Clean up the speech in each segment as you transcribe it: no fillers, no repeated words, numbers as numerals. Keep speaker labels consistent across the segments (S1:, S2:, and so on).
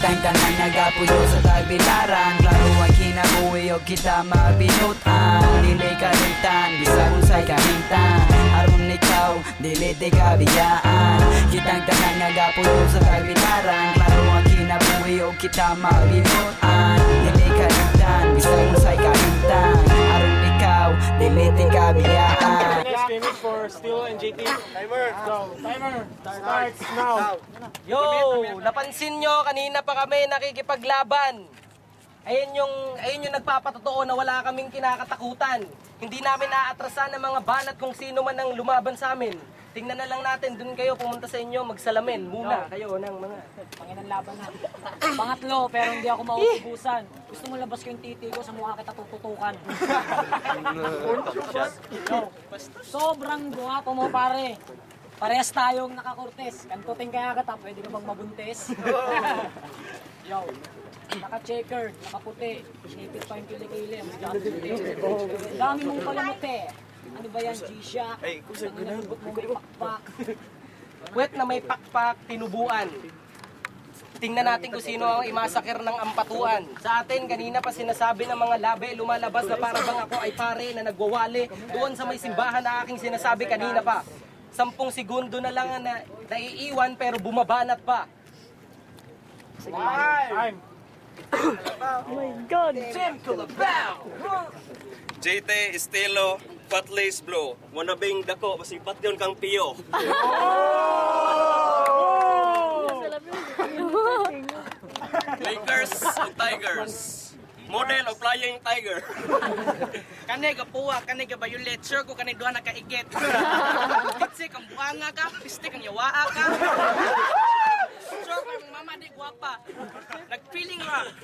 S1: Kitang tanang nagapuyo sa tagbilaran, klaro ang kinabuhi o kita mabinutan. Dili kalitan, bisag usay kahintan, aron ikaw, dili di kabiyaan. Kitang tanang nagapuyo sa tagbilaran, klaro ang kinabuhi o kita mabinutan. Dili kalitan, bisag usay kahintan, aron ikaw, dili di kabiyaan.
S2: Next scrimmage for Steel and JT. Timer. So, timer starts now.
S3: Yo, napansin nyo, kanina pa kami nakikipaglaban. Ayun yung nagpapatotoo na wala kaming kinakatakutan. Hindi namin naatrasan ng mga banat kung sino man ang lumaban sa amin. Tingnan na lang natin, dun kayo pumunta sa inyo, magsalamin muna kayo ng mga...
S4: Panginang laban na. Pangatlo, pero hindi ako mauubusan. Gusto mo labas ko yung titi ko, sa mukha kita tututukan. Sobrang guwapo mo, pare. Parehas tayong nakakortes. Kantuting kaya kita, pwede ka bang mabuntis? Yo, naka-checker, nakaputi. Sinipit pa yung kilikili. Ang dami mong palamuti. Ano ba yan, G-Shock? Ang nalubot mo may pakpak.
S3: Puwet na may pakpak, tinubuan. Tingnan natin kung sino ang imasakir ng ampatuan. Sa atin, kanina pa sinasabi ng mga labi, lumalabas na para bang ako ay pare na nagwawali. Doon sa may simbahan na aking sinasabi kanina pa. 10 segundo na lang na naiiwan pero bumabanat pa.
S2: Time.
S5: JT Estilo Patlace Blow. Wanabing dako masipat yun kang piyo. Lakers o Tigers. Model o Flying Tiger.
S6: Kani gapuwa, kani ga violet, sure ko kani duha na kaigit. Kitsi kang buanga ka, piste kang yawaa ka. Sure ko yung mama di guwapa. Nag-feeling rock.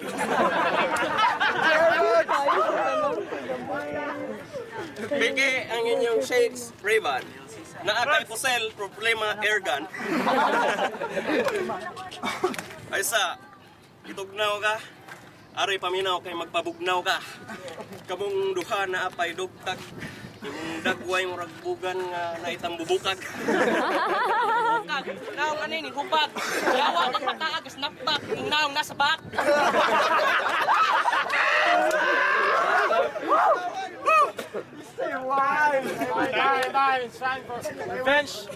S5: Bigay ang inyong shades, Ray-Ban. Naatay kusel, problema, airgun. Ay sa, itugnaw ka. Aray paminaw kay magpabugnaw ka. Kamong duha na apay dugtag. Yung dagway mo ragbugan nga naitang bubukag.
S6: Bukag, naong ano yun, hubag. Yawa kang mataag, snapback, yung naong nasa back.
S2: Time. It's time for revenge.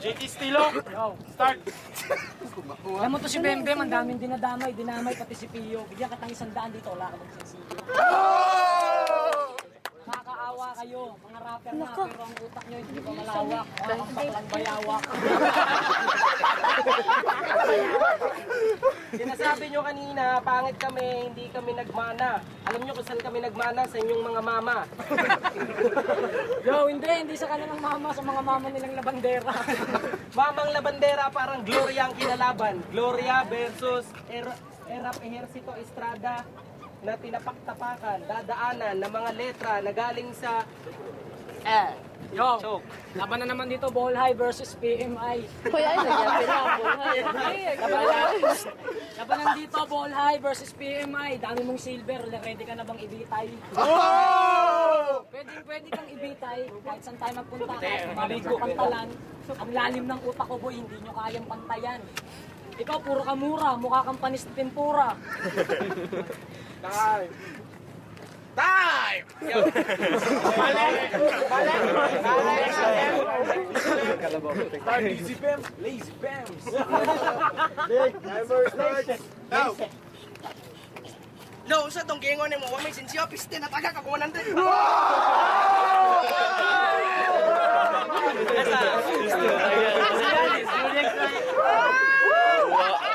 S2: JT Stilo. Start.
S4: Alam mo to si Bembem, ang daming dinamay pati si Pio. Bigyan ka tang 100 dito, wala ka bang sensiyo. Nakakaawa kayo, mga rapper na, pero ang utak nyo hindi pa malawak. Mga baklang bayawak.
S3: Sinasabi nyo kanina, pangit kami, hindi kami nagmana. Alam nyo kung saan kami nagmana? Sa inyong mga mama.
S4: Yo, hindi sa kanilang mama, sa mga mama nilang labandera.
S3: Mamang labandera, parang Gloria ang kinalaban. Gloria versus Erap Ejercito Estrada na tinapaktapakan, dadaanan ng mga letra na galing sa
S4: Yo,
S3: choke.
S4: laban na naman dito, Ball High versus PMI.
S7: Hoy, ay, nagyapi na ako.
S4: Laban dito, Ball High versus PMI. Dami mong silver, ready ka na bang ibitay? Pwede kang ibitay kahit saan tayo magpunta. Kahit maligo pantalan. Ang lalim ng utak ko, boy, hindi nyo kayang pantayan. Ikaw, puro ka mura, mukha kang panis na tempura.
S2: Time! Start easy bams, lazy bams. Timer starts now.
S6: No, sa tong gingon mo, wa may sensiyo, piste na taga ka kung 100.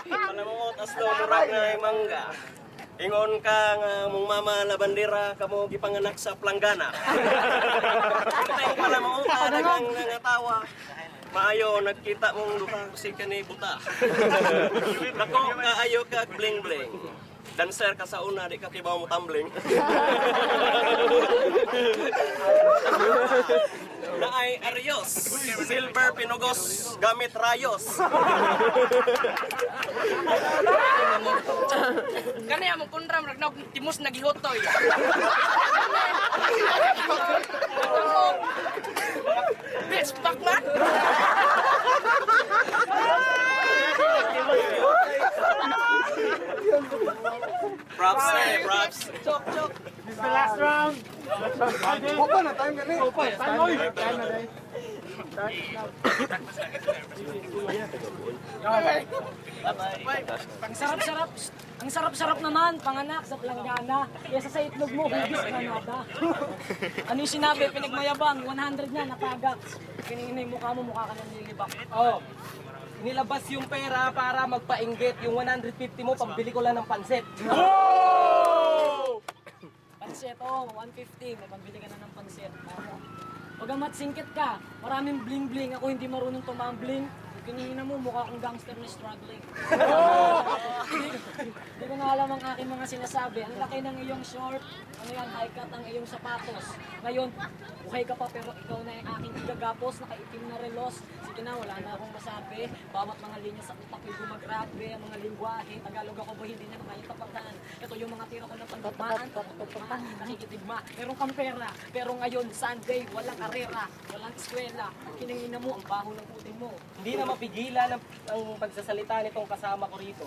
S5: Panamuot aslo murag nga mangga. Ingon ka nga mong mama labandera kamo gipanganak sa planggana. Tay pala mo ka dagang nangatawa. Maayo nagkita mong duha si kani buta. Dako ka ayo ka bling bling. Dancer ka sa una, di ka kibaw mo tumbling. Naay Arios, silver pinugos, gamit rayos.
S6: Kani among kundram, ragnaw timos nagihotoy. Bitch, fuck man!
S5: Props eh, props.
S3: Chok, chok.
S2: This is the last round. Opa na, time gani. Opa, time oy. Time na day.
S4: Ang sarap-sarap naman, panganak sa planggana. Kesa sa itlog mo, hugis na nada. Ano yung sinabi? Pinagmayabang, 100 na, nakagak. Kiningin yung mukha mo, mukha ka nang nilibak.
S3: Oh. Nilabas yung pera para magpainggit. Yung 150 mo, pambili ko lang ng pansit.
S4: Pansit, oh, 150. May pambili ka na ng pansit. Pagamat singkit ka, maraming bling-bling. Ako hindi marunong tumambling. Kinihina mo, mukha akong gangster na struggling. Hindi ko nga alam ang aking mga sinasabi. Ang laki ng iyong short, ano yan, high cut ang iyong sapatos. Ngayon, buhay ka pa pero ikaw na yung aking igagapos, nakaitim na relos. Sige na, wala na akong masabi. Bawat mga linya sa utak ay gumagrabe, ang mga lingwahe. Tagalog ako ba hindi niya kaya tapatan. Ito yung mga tira ko ng pagbataan, pagbataan, nakikitigma. Meron kang pera, pero ngayon, Sunday, walang karera, walang eskwela. Kinangina mo, ang baho ng putin mo.
S3: Hindi na mapigilan ang pagsasalita nitong kasama ko rito.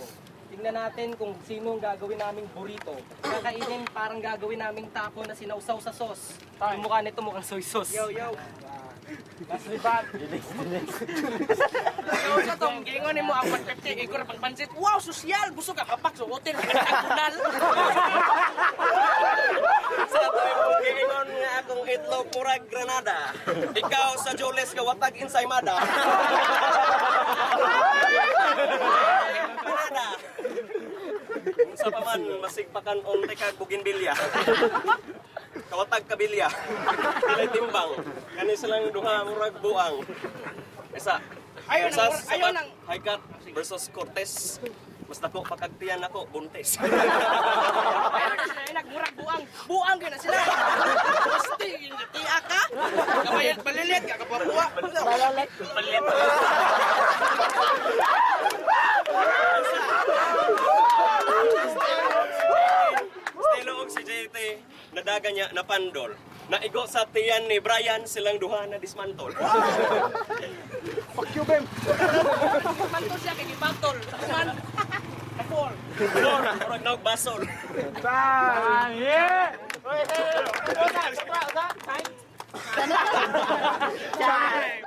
S3: Tingnan natin kung sino ang gagawin naming burrito. Kakainin parang gagawin naming taco na sinausaw sa sauce. Yung mukha nito mukhang soy sauce.
S6: Yo.
S2: Last libat.
S6: Yo, sa tong gingon nimo ang 150 igor pang pansit. Wow, sosyal. Busog ka kapak sa hotel. Pinagkunal.
S5: Sa tuwing mong giingon nga akong itlog murag Granada. Ikaw sa Joles ka watag ensaymada. Granada. Sa paman masigpakan onte kag bougainvillea. Kawatag kabilya. Pilay timbang. Kani silang duha murag buang. Isa.
S6: Ayun
S5: Sa
S6: ang- ayun ang-
S5: High cut versus Cortez. Mas dako pagkagtiyan ako buntis.
S6: Ay, nagmurag buang. Buang gyud na sila. Gusti tiya ka. Kabayad balilit ka kapapuwa.
S4: Balalit.
S5: Stilo og si JT, nadaga niya na pandol. Naigo sa tiyan ni Brian silang duha na dismantle.
S2: Fuck you, Bem.
S6: Pantol siya kay gipantol. Man. Kapol.
S5: Murag naog basol.
S2: Time. Yeah. Time.